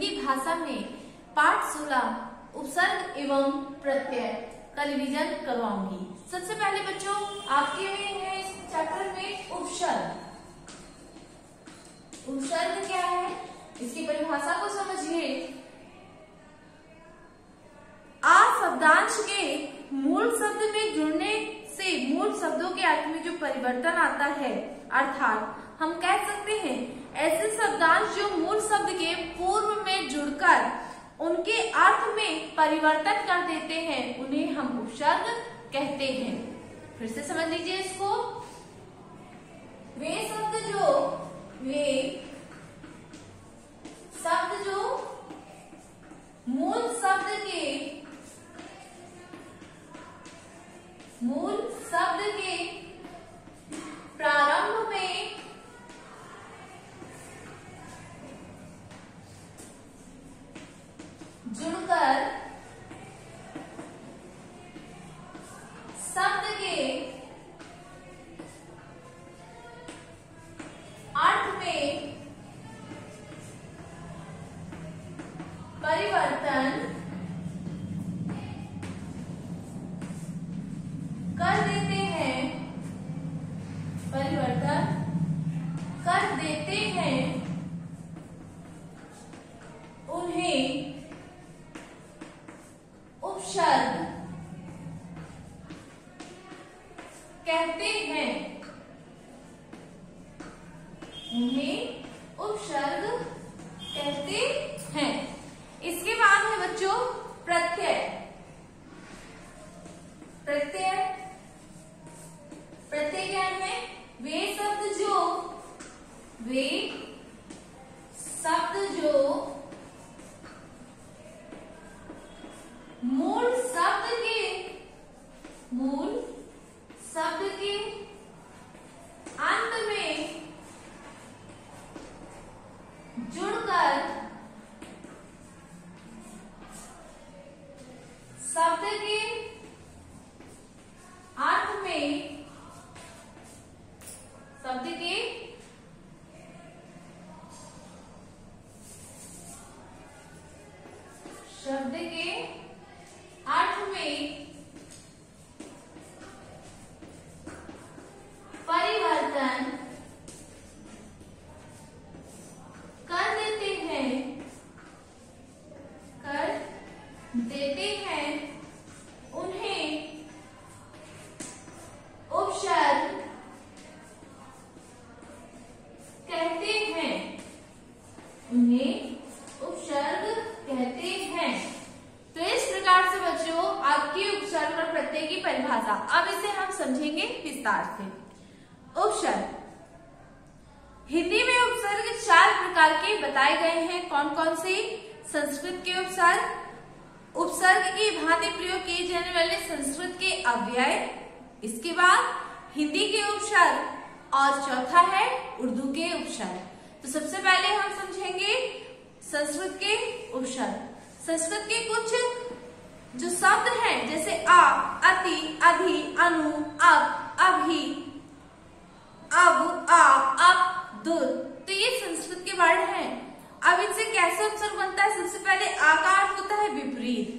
हिंदी भाषा में पाठ 16 उपसर्ग एवं प्रत्यय का रिवीजन करवाऊंगी। सबसे पहले बच्चों आपके लिए है इस चैप्टर में उपसर्ग। उपसर्ग क्या है, इसकी परिभाषा को समझिए। आ शब्दांश के मूल शब्द में जुड़ने से मूल शब्दों के अर्थ में जो परिवर्तन आता है, अर्थात हम कह सकते हैं ऐसे शब्दांश जो मूल शब्द के पूर्व में जुड़कर उनके अर्थ में परिवर्तन कर देते हैं, उन्हें हम उपसर्ग कहते हैं। फिर से समझ लीजिए इसको। वे शब्द जो मूल शब्द के प्रारंभ में जुड़कर शब्द के अर्थ में परिवर्तन कर देते हैं, उन्हें उपसर्ग कहते हैं। इसके बाद है बच्चों प्रत्यय। प्रत्यय क्या है? वे शब्द जो मूल शब्द के अंत में जुड़कर शब्द के अर्थ में परिवर्तन कर देते हैं, उन्हें उपसर्ग कहते हैं। तो इस प्रकार से बच्चों आपकी उपसर्ग और प्रत्यय की परिभाषा। अब इसे हम समझेंगे विस्तार से। उपसर्ग, हिंदी में उपसर्ग 4 प्रकार के बताए गए हैं। कौन कौन से? संस्कृत के उपसर्ग की भांति प्रयोग किए जाने वाले संस्कृत के अव्यय, इसके बाद हिंदी के उपसर्ग और चौथा है उर्दू के उपसर्ग। तो सबसे पहले हम समझेंगे संस्कृत के उपसर्ग। संस्कृत के कुछ जो शब्द हैं जैसे आ, अति, अधि, अनु, अब, अभी, अब, आ, अप, दुर, तो ये संस्कृत के वर्ड हैं। अब इनसे कैसे उपसर्ग बनता है? सबसे पहले आ का अर्थ होता है विपरीत,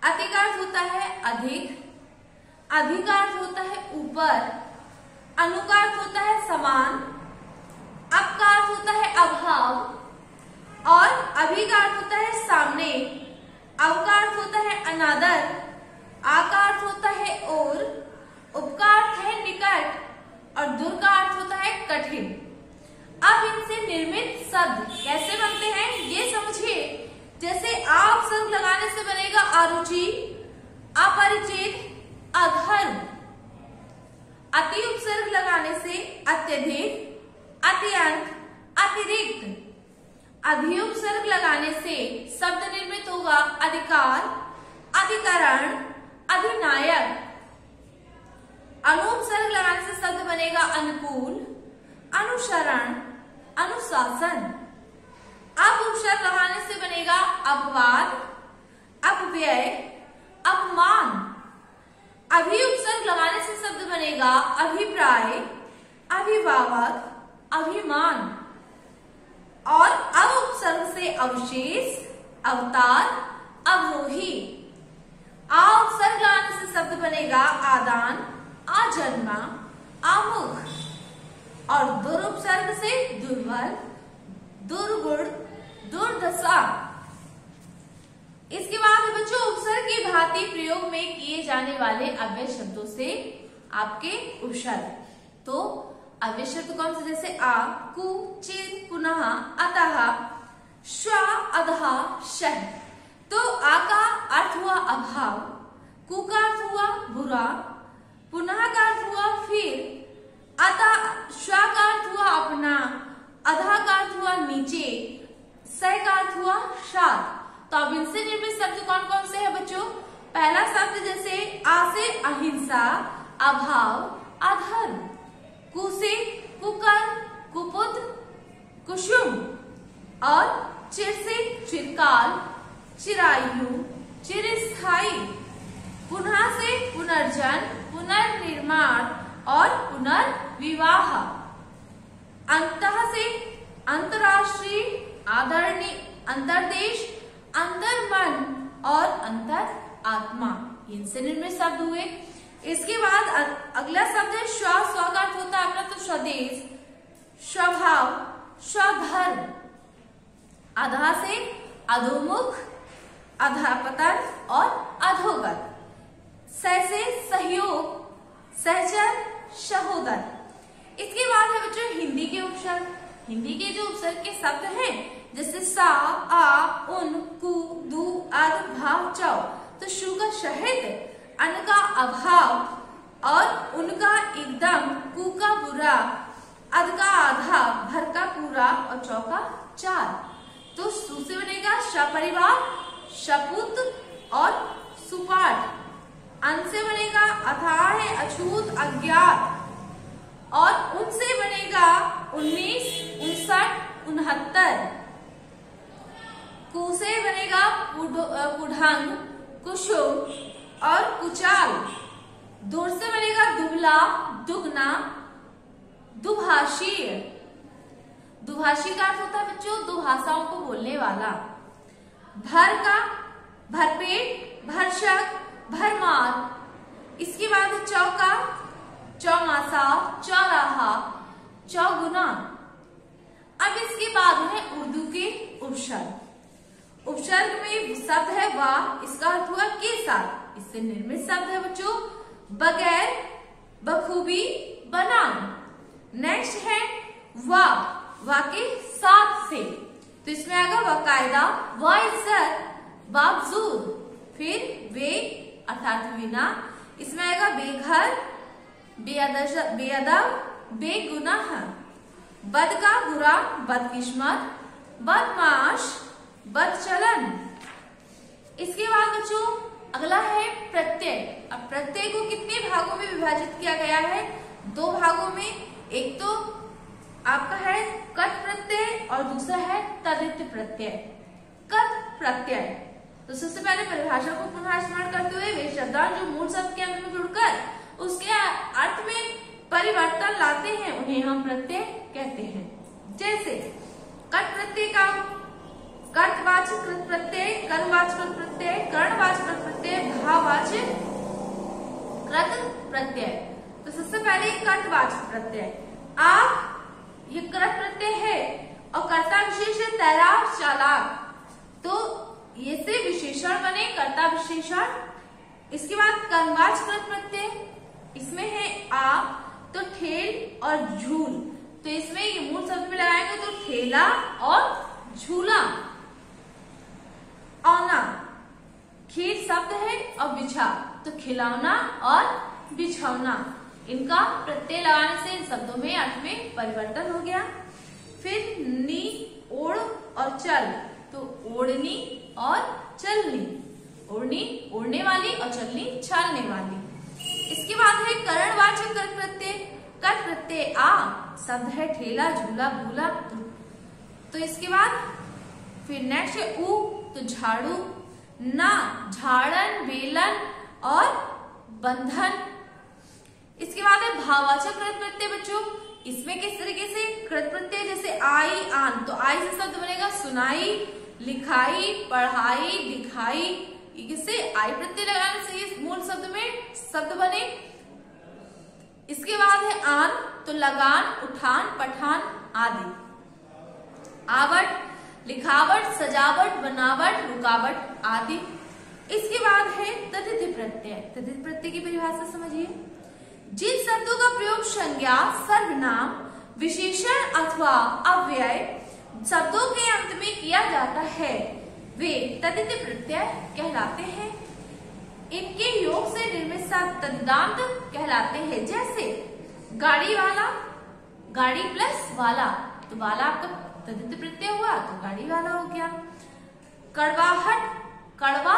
अति का अर्थ होता है अधिक, अधि का अर्थ होता है ऊपर, अनु का अर्थ होता है समान, अप का अर्थ होता है अभाव और अभी का अर्थ होता है सामने, अव का अर्थ होता है अनादर, आ का अर्थ होता है और, उप का अर्थ है निकट और दुर का अर्थ होता है कठिन। अब इनसे निर्मित शब्द कैसे बनते हैं ये समझिए। जैसे आ उपसर्ग लगाने से बनेगा अरुचि, अपरिचित, अधर्म। अति उपसर्ग लगाने से अत्यधिक, अत्यंत, अतिरिक्त। अधि उपसर्ग लगाने से शब्द निर्मित होगा अधिकार, अधिकरण, अधिनायक। अनु उपसर्ग लगाने से शब्द बनेगा अनुकूल, अनुसरण, अनुशासन। अप उपसर्ग लगाने से बनेगा अपवाद, अपव्यय, अपमान। अभि उपसर्ग लगाने से शब्द बनेगा अभिप्राय, अभिभावक, अभिमान। और अब से अवशेष, अवतार, अवरोही। आ उपसर्ग लाने से शब्द बनेगा आदान, आजन्मा, आमुख। और दुर उपसर्ग से दुर्बल, दुर्गुण, दुर्दशा। इसके बाद बच्चों उपसर्ग की भांति प्रयोग में किए जाने वाले अव्यय शब्दों से आपके उपसर्ग। तो अव्यय शब्द कौन से? जैसे आ, कु, चिर, पुनः, अतः, श्वा, अधः, शह। तो आ का अर्थ हुआ अभाव, कु का अर्थ हुआ बुरा, पुनः का अर्थ हुआ फिर, अतः श्वा का अर्थ हुआ अपना, अधः का अर्थ हुआ नीचे, सह का अर्थ हुआ शाद। तो अब इनसे निर्मित शब्द कौन कौन से हैं बच्चों? पहला शब्द जैसे आ से अहिंसा, अभाव, अधर्म। कु से कुकर, कुपुत्र, कुसुम। और चिर से चिरकाल, चिरायु, चिरस्थायी। पुनः से पुनर्जन, पुनर्निर्माण और पुनर्विवाह। अंतः से अंतरराष्ट्रीय, आदरणीय, अंतरदेश, अंतर्मन और अंतर आत्मा। इनसे निर्मित शब्द हुए। इसके बाद अगला शब्द है स्व। स्व का अर्थ होता है अपना, तो स्वदेश, स्वभाव, स्वधर्म। अधा से अधोमुख, अधःपतन और अधोगत। सह से सहयोग, सहचर, सहोदर। इसके बाद है बच्चों हिंदी के उपसर्ग। हिंदी के जो उपसर्ग के शब्द हैं जैसे सा, आ, उन, कु, दु, अद, भाव, चौ। तो शु का शहद, अन का अभाव और उनका एकदम, कु का बुरा, अद का आधा, भर का पूरा और चौ का चार। तो सु से बनेगा सपरिवार, सपुत और सुपाठ। अन से बनेगा अथाह, अछूत, अज्ञात। और उनसे बनेगा 19, 59, 69। कु से बनेगा कुढ़ंग, कुसुम और कुचाल। दूर से बनेगा दुबला, दुगना, दुभाषी। दुभाषी का अर्थ होता है बच्चों दो भाषाओं को बोलने वाला। भर का भरपेट, भरशक, भरमार। इसके बाद चौका, चौमासा, चौराहा, चौगुना। अब इसके बाद है उर्दू के उपसर्ग। उपसर्ग में शब्द है वाह, इसका अर्थ हुआ के साथ। इससे निर्मित शब्द है बच्चों बगैर, बखूबी, बनाम। नेक्स्ट है वाह, वाह के साथ से। तो इसमें आएगा बाकायदा, वाइज्जत, बावजूद। फिर वे अर्थात बिना। इसमें आएगा बेघर, बेअदब, बेगुनाह। बद का बुरा, बदकिस्मत, बदमाश, बदचलन। इसके बाद बच्चों अगला है प्रत्यय। अब प्रत्यय को कितने भागों में विभाजित किया गया है? दो भागों में। एक तो आपका है कट प्रत्यय और दूसरा है तदित प्रत्यय। कट प्रत्यय तो सबसे पहले परिभाषा को पुनः स्मरण करते हुए वे शब्दांश जो मूल शब्द के अंत में जुड़कर उसके अर्थ में परिवर्तन लाते हैं उन्हें हम प्रत्यय कहते हैं। जैसे कट प्रत्यय का कर्तवाचक कृत प्रत्यय, कर्मवाचक कृत प्रत्यय, कर्णवाचक कृत प्रत्यय, भाववाचक कृत प्रत्यय। तो सबसे पहले कर्तवाचक प्रत्यय। आप ये कृत प्रत्यय है और कर्ता विशेष है तैराक, चालाक। तो ये से विशेषण बने कर्ता विशेषण। इसके बाद कर्मवाचक कृत प्रत्यय, इसमें है आ तो ठेल और झूल। तो इसमें ये मूल शब्द में लगाएंगे तो ठेला और झूला। औना खेल शब्द है और बिछा तो खिलौना और बिछौना। इनका प्रत्यय लगाने से इन शब्दों में अर्थ में परिवर्तन हो गया। फिर नी, ओढ़ और चल तो ओढ़नी और चलनी। ओढ़नी ओढ़ने वाली और चलनी चलने वाली। इसके बाद है करणवाचक कर प्रत्यय। कर प्रत्यय आ शब्द है ठेला, झूला, भूला। तो इसके बाद फिर नेक्स्ट है उ तो झाड़ू, ना झाड़न, बेलन और बंधन। इसके बाद है भाववाचक कृत प्रत्यय बच्चों। इसमें किस तरीके से कृत प्रत्यय जैसे आई, आन तो आई से शब्द बनेगा सुनाई, लिखाई, पढ़ाई, दिखाई, किससे आई प्रत्यय लगाने से ये मूल शब्द में शब्द बने। इसके बाद है आन, तो लगान, उठान, पठान आदि। आवट, लिखावट, सजावट, बनावट, रुकावट आदि। इसके बाद है तद्धित प्रत्यय। तद्धित प्रत्यय की परिभाषा समझिए। जिन शब्दों का प्रयोग संज्ञा, सर्वनाम, विशेषण अथवा अव्यय शब्दों के अंत में किया जाता है वे तद्धित प्रत्यय कहलाते हैं। इनके योग से निर्मित शब्द तद्धितांत कहलाते हैं। जैसे गाड़ी वाला, गाड़ी प्लस वाला, तो वाला आपका तद्धित प्रत्यय हुआ तो गाड़ी वाला हो गया। कड़वाहट, कड़वा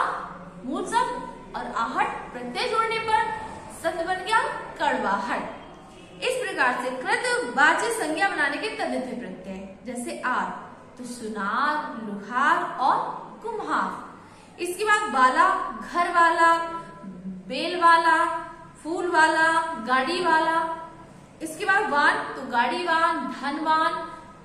मूल शब्द और आहट प्रत्यय जोड़ने पर शब्द बन गया कड़वाहट। इस प्रकार से कृत वाच्य संज्ञा बनाने के तद्धित प्रत्यय, जैसे आर तो सुनार, लुहार और कुम्हार। इसके बाद बाला, घर वाला, बेल वाला, फूल वाला, गाड़ी वाला। इसके बाद वान तो गाड़ीवान, धनवान,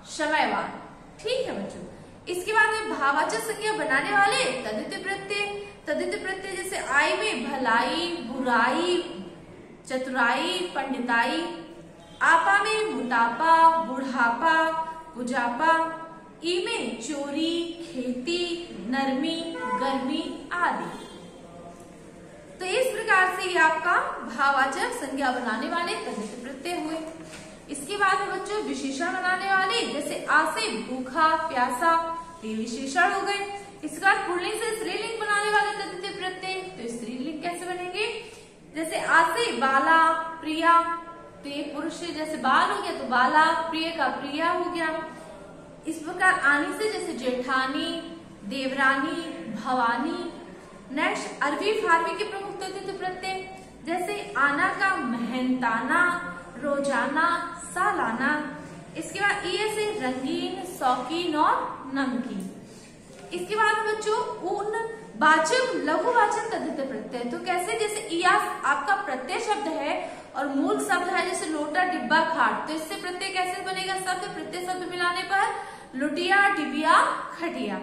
समयवान। ठीक है बच्चों। इसके बाद में भाववाचक संज्ञा बनाने वाले तद्धित प्रत्यय। तद्धित प्रत्यय जैसे आई में भलाई, बुराई, चतुराई, पंडिताई। आपा में मोटापा, बुढ़ापा, बुझापा। ई में चोरी, खेती, नरमी, गर्मी आदि। तो इस प्रकार से ये आपका भाववाचक संज्ञा बनाने वाले तद्धित प्रत्यय हुए। इसके बाद में बच्चों विशेषण बनाने वाले, जैसे आ से भूखा, प्यासा, ये विशेषण हो गए। इसके बाद पुल्लिंग से स्त्रीलिंग बनाने वाले तद्धित प्रत्यय, तो स्त्रीलिंग कैसे बनेंगे, जैसे आ से बाला, प्रिया, तो ये पुरुष से जैसे बाल हो गया तो बाला, प्रिय का प्रिया हो गया। इस प्रकार आनी से जैसे जेठानी, देवरानी, भवानी। नेक्स्ट अरबी फारबी के प्रमुख तद्धित प्रत्यय, जैसे आना का मेहनताना, रोजाना, सालाना। इसके बाद ई से रंगीन, शौकीन और नमकीन। इसके बाद बच्चों ऊन वाचक, लघुवाचक तद्धित प्रत्यय, तो कैसे, जैसे इया आपका प्रत्यय शब्द है और मूल शब्द है, जैसे लोटा, डिब्बा, खाट, तो इससे प्रत्यय कैसे बनेगा शब्द, प्रत्यय शब्द मिलाने पर लुटिया, डिबिया, खटिया।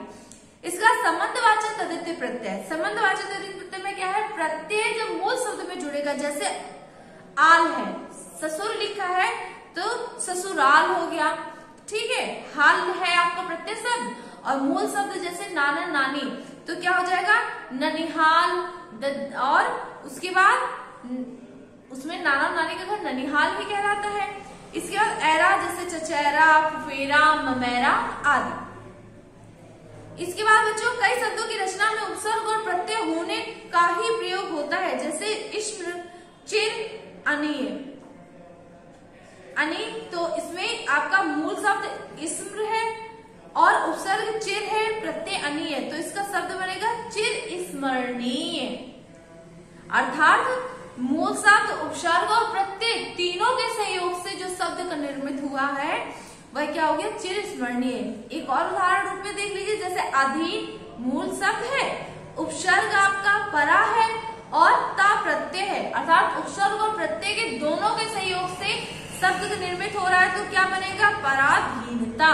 इसका संबंधवाचक तद्धित प्रत्यय, संबंधवाचक तद्धित प्रत्यय में क्या है, प्रत्यय जब मूल शब्द में जुड़ेगा, जैसे आल है, ससुर लिखा है तो ससुराल हो गया। ठीक है, हाल है आपका प्रत्यय शब्द और मूल शब्द जैसे नाना, नानी, तो क्या हो जाएगा ननिहाल। और उसके बाद उसमें नाना नानी का घर ननिहाल भी कहलाता है। इसके बाद ऐरा जैसे चचेरा, फुफेरा, ममेरा आदि। इसके बाद बच्चों कई शब्दों की रचना में उपसर्ग और प्रत्यय होने का ही प्रयोग होता है, जैसे इश्म, चिर, अनीय। अनी तो इसमें आपका मूल शब्द इस्म है और उपसर्ग चिर है, प्रत्यय अनी है, तो इसका शब्द बनेगा चिर स्मरणीय। अर्थात मूल शब्द, उपसर्ग और प्रत्यय तीनों के सहयोग से जो शब्द का निर्मित हुआ है वह क्या हो गया, चिर स्मरणीय। एक और उदाहरण रूप में देख लीजिए, जैसे अधीन मूल शब्द है, उपसर्ग आपका परा है और ता प्रत्यय है, अर्थात उपसर्ग और प्रत्यय के दोनों के सहयोग से शब्द निर्मित हो रहा है, तो क्या बनेगा, पराधीनता।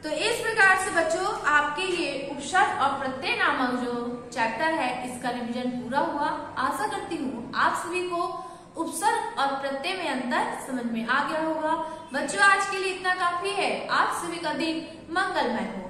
तो इस प्रकार से बच्चों आपके ये उपसर्ग और प्रत्यय नामक जो चैप्टर है इसका रिवीजन पूरा हुआ। आशा करती हूँ आप सभी को उपसर्ग और प्रत्यय में अंतर समझ में आ गया होगा। बच्चों आज के लिए इतना काफी है। आप सभी का दिन मंगलमय हो।